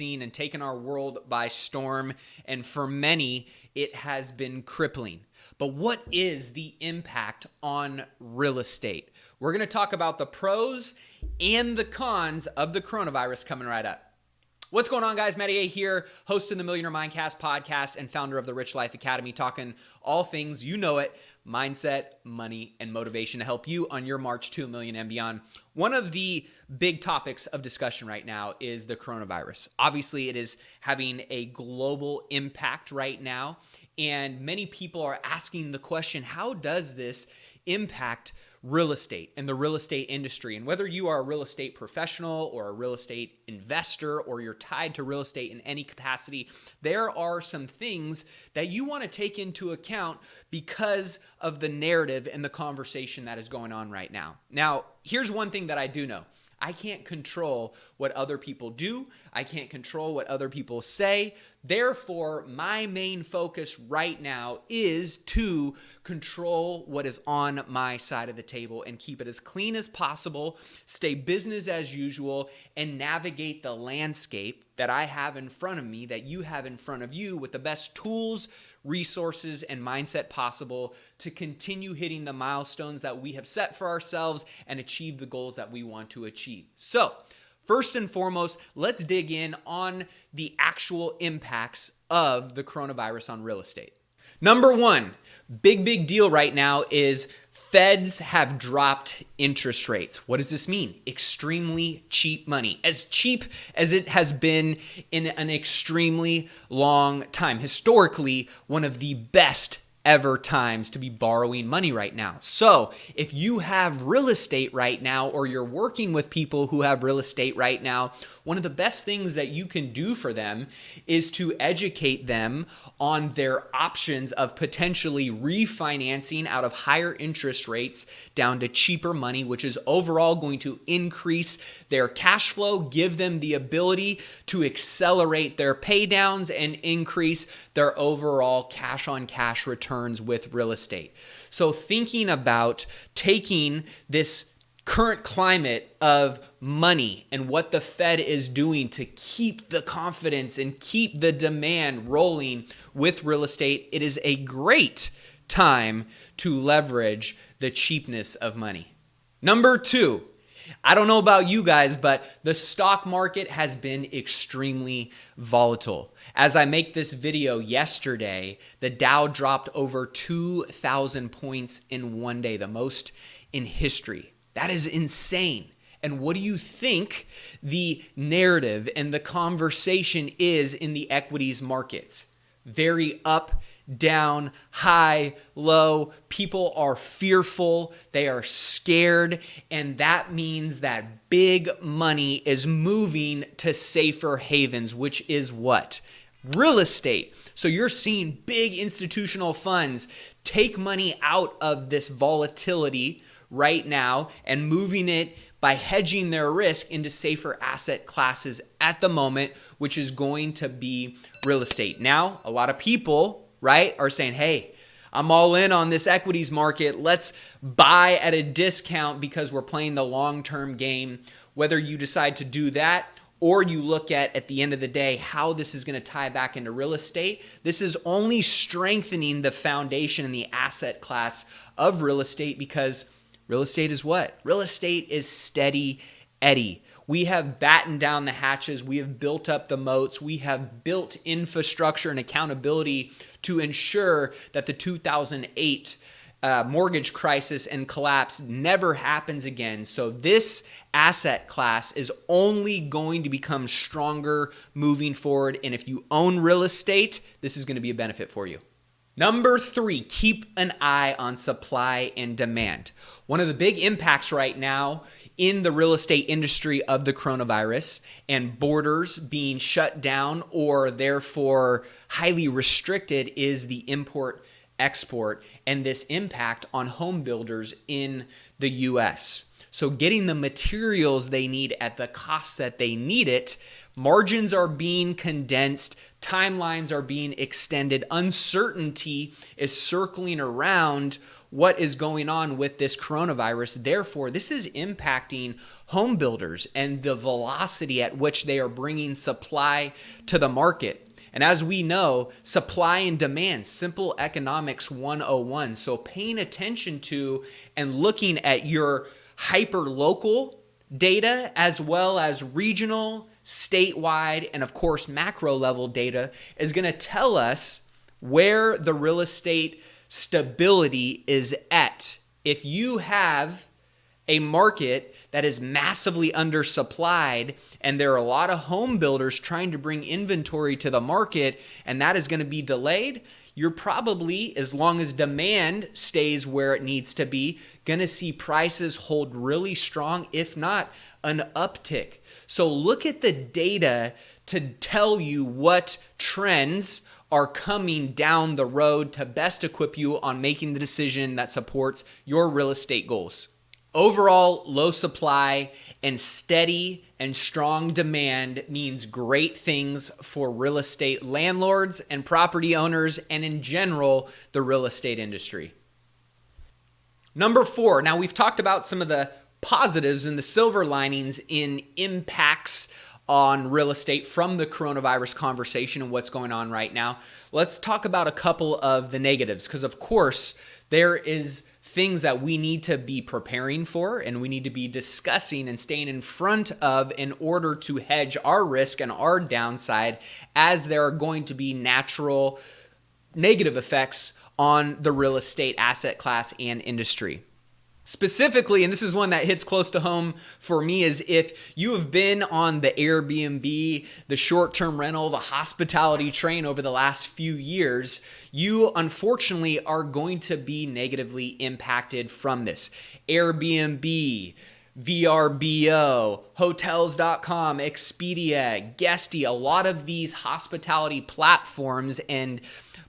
seen and taken our world by storm. And for many, it has been crippling. But what is the impact on real estate? We're going to talk about the pros and the cons of the coronavirus coming right up. What's going on, guys? Matty A here, hosting the Millionaire Mindcast podcast and founder of the Rich Life Academy, talking all things, you know it, mindset, money, and motivation to help you on your march to $1 million and beyond. One of the big topics of discussion right now is the coronavirus. Obviously, it is having a global impact right now, and many people are asking the question, how does this impact real estate and the real estate industry? And whether you are a real estate professional or a real estate investor or you're tied to real estate in any capacity, there are some things that you want to take into account because of the narrative and the conversation that is going on right now. Now, here's one thing that I do know. I can't control what other people do. I can't control what other people say. Therefore, my main focus right now is to control what is on my side of the table and keep it as clean as possible, stay business as usual, and navigate the landscape that I have in front of me, that you have in front of you, with the best tools, resources, and mindset possible to continue hitting the milestones that we have set for ourselves and achieve the goals that we want to achieve. So, first and foremost, let's dig in on the actual impacts of the coronavirus on real estate. Number one, big deal right now is Feds have dropped interest rates. What does this mean? Extremely cheap money. As cheap as it has been in an extremely long time. Historically, one of the best ever times to be borrowing money right now. So if you have real estate right now, or you're working with people who have real estate right now, one of the best things that you can do for them is to educate them on their options of potentially refinancing out of higher interest rates down to cheaper money, which is overall going to increase their cash flow, give them the ability to accelerate their pay downs and increase their overall cash on cash returns with real estate. So thinking about taking this current climate of money and what the Fed is doing to keep the confidence and keep the demand rolling with real estate, it is a great time to leverage the cheapness of money. Number two, I don't know about you guys, but the stock market has been extremely volatile. As I make this video yesterday, the Dow dropped over 2,000 points in one day, the most in history. That is insane. And what do you think the narrative and the conversation is in the equities markets? Very up, down, high, low. People are fearful. They are scared. And that means that big money is moving to safer havens, which is what? Real estate. So you're seeing big institutional funds take money out of this volatility right now and moving it by hedging their risk into safer asset classes at the moment, which is going to be real estate. Now, a lot of people, right, are saying, hey, I'm all in on this equities market. Let's buy at a discount because we're playing the long-term game. Whether you decide to do that or you look at the end of the day, how this is going to tie back into real estate, this is only strengthening the foundation and the asset class of real estate, because real estate is what? Real estate is steady Eddie. We have battened down the hatches. We have built up the moats. We have built infrastructure and accountability to ensure that the 2008 mortgage crisis and collapse never happens again. So this asset class is only going to become stronger moving forward. And if you own real estate, this is going to be a benefit for you. Number three, keep an eye on supply and demand. One of the big impacts right now in the real estate industry of the coronavirus and borders being shut down or therefore highly restricted is the import-export and this impact on home builders in the U.S. So getting the materials they need at the cost that they need it, margins are being condensed, timelines are being extended, uncertainty is circling around what is going on with this coronavirus. Therefore, this is impacting home builders and the velocity at which they are bringing supply to the market. And as we know, supply and demand, simple economics 101. So paying attention to and looking at your hyper-local data as well as regional, statewide, and of course macro level data is going to tell us where the real estate stability is at. If you have a market that is massively undersupplied and there are a lot of home builders trying to bring inventory to the market and that is going to be delayed, you're probably, as long as demand stays where it needs to be, going to see prices hold really strong, if not an uptick. So look at the data to tell you what trends are coming down the road to best equip you on making the decision that supports your real estate goals. Overall, low supply and steady and strong demand means great things for real estate landlords and property owners and in general, the real estate industry. Number 4, now we've talked about some of the positives and the silver linings in impacts on real estate from the coronavirus conversation and what's going on right now. Let's talk about a couple of the negatives because of course there is things that we need to be preparing for and we need to be discussing and staying in front of in order to hedge our risk and our downside as there are going to be natural negative effects on the real estate asset class and industry. Specifically, and this is one that hits close to home for me, is if you have been on the Airbnb, the short-term rental, the hospitality train over the last few years, you unfortunately are going to be negatively impacted from this. Airbnb, VRBO, Hotels.com, Expedia, Guesty, a lot of these hospitality platforms and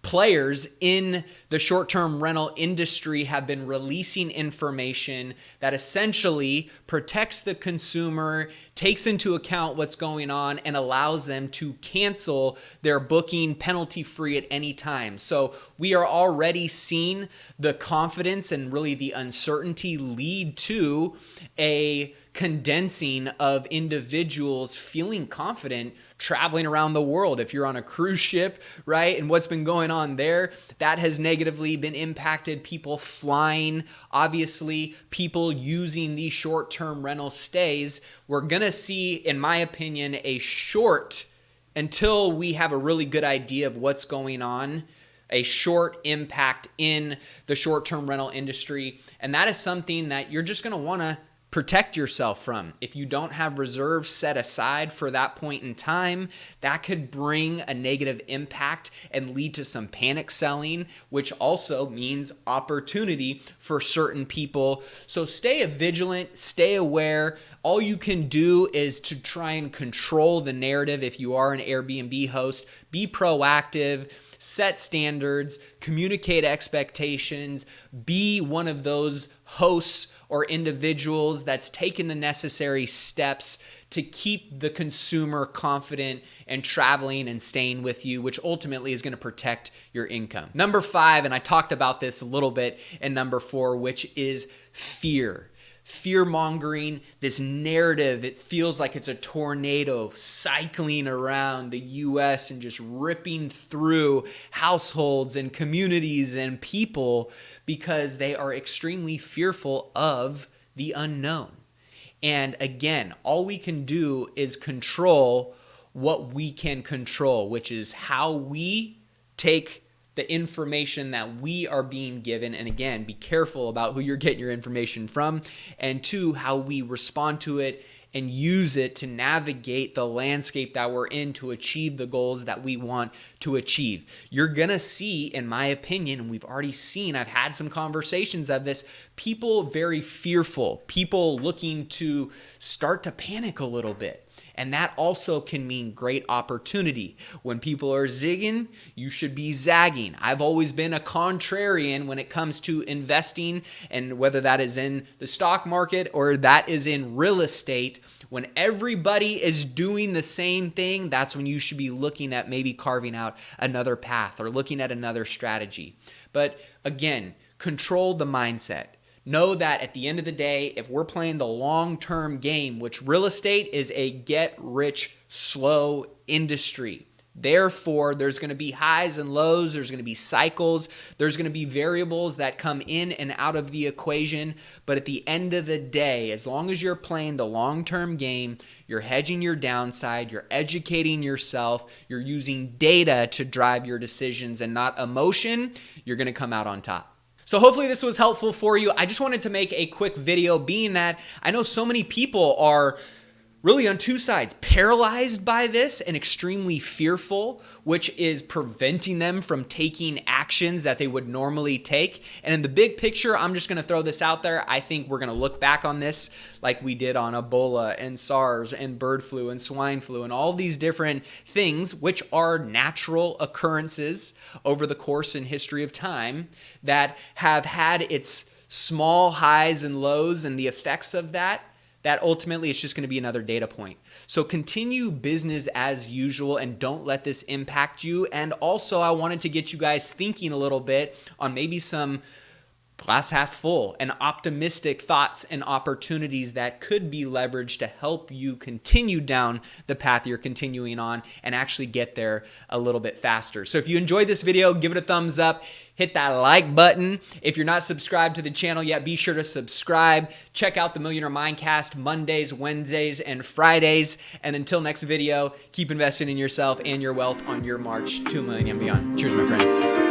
players in the short-term rental industry have been releasing information that essentially protects the consumer, takes into account what's going on, and allows them to cancel their booking penalty-free at any time. So we are already seeing the confidence and really the uncertainty lead to a condensing of individuals feeling confident traveling around the world. If you're on a cruise ship, right, and what's been going on there, that has negatively been impacted. People flying, obviously, people using these short-term rental stays. We're going to see, in my opinion, until we have a really good idea of what's going on, a short impact in the short-term rental industry. And that is something that you're just going to want to protect yourself from. If you don't have reserves set aside for that point in time, that could bring a negative impact and lead to some panic selling, which also means opportunity for certain people. So stay vigilant, stay aware. All you can do is to try and control the narrative. If you are an Airbnb host, be proactive, set standards, communicate expectations, be one of those hosts or individuals that's taken the necessary steps to keep the consumer confident and traveling and staying with you, which ultimately is going to protect your income. Number 5, and I talked about this a little bit in number 4, which is fear. Fear mongering, this narrative, it feels like it's a tornado cycling around the US and just ripping through households and communities and people because they are extremely fearful of the unknown. And again, all we can do is control what we can control, which is how we take the information that we are being given, and again, be careful about who you're getting your information from, and 2, how we respond to it and use it to navigate the landscape that we're in to achieve the goals that we want to achieve. You're gonna see, in my opinion, and we've already seen, I've had some conversations of this, people very fearful, people looking to start to panic a little bit. And that also can mean great opportunity. When people are zigging, you should be zagging. I've always been a contrarian when it comes to investing, and whether that is in the stock market or that is in real estate. When everybody is doing the same thing, that's when you should be looking at maybe carving out another path or looking at another strategy. But again, Control the mindset. Know that at the end of the day, if we're playing the long-term game, which real estate is a get-rich-slow industry, therefore, there's going to be highs and lows, there's going to be cycles, there's going to be variables that come in and out of the equation. But at the end of the day, as long as you're playing the long-term game, you're hedging your downside, you're educating yourself, you're using data to drive your decisions and not emotion, you're going to come out on top. So hopefully this was helpful for you. I just wanted to make a quick video, being that I know so many people are really on two sides, paralyzed by this and extremely fearful, which is preventing them from taking actions that they would normally take. And in the big picture, I'm just going to throw this out there. I think we're going to look back on this like we did on Ebola and SARS and bird flu and swine flu and all these different things, which are natural occurrences over the course and history of time that have had its small highs and lows and the effects of that ultimately it's just going to be another data point. So continue business as usual and don't let this impact you. And also I wanted to get you guys thinking a little bit on maybe some glass half full and optimistic thoughts and opportunities that could be leveraged to help you continue down the path you're continuing on and actually get there a little bit faster. So if you enjoyed this video, give it a thumbs up, hit that like button. If you're not subscribed to the channel yet, be sure to subscribe. Check out the Millionaire Mindcast Mondays, Wednesdays, and Fridays. And until next video, keep investing in yourself and your wealth on your march to a million and beyond. Cheers, my friends.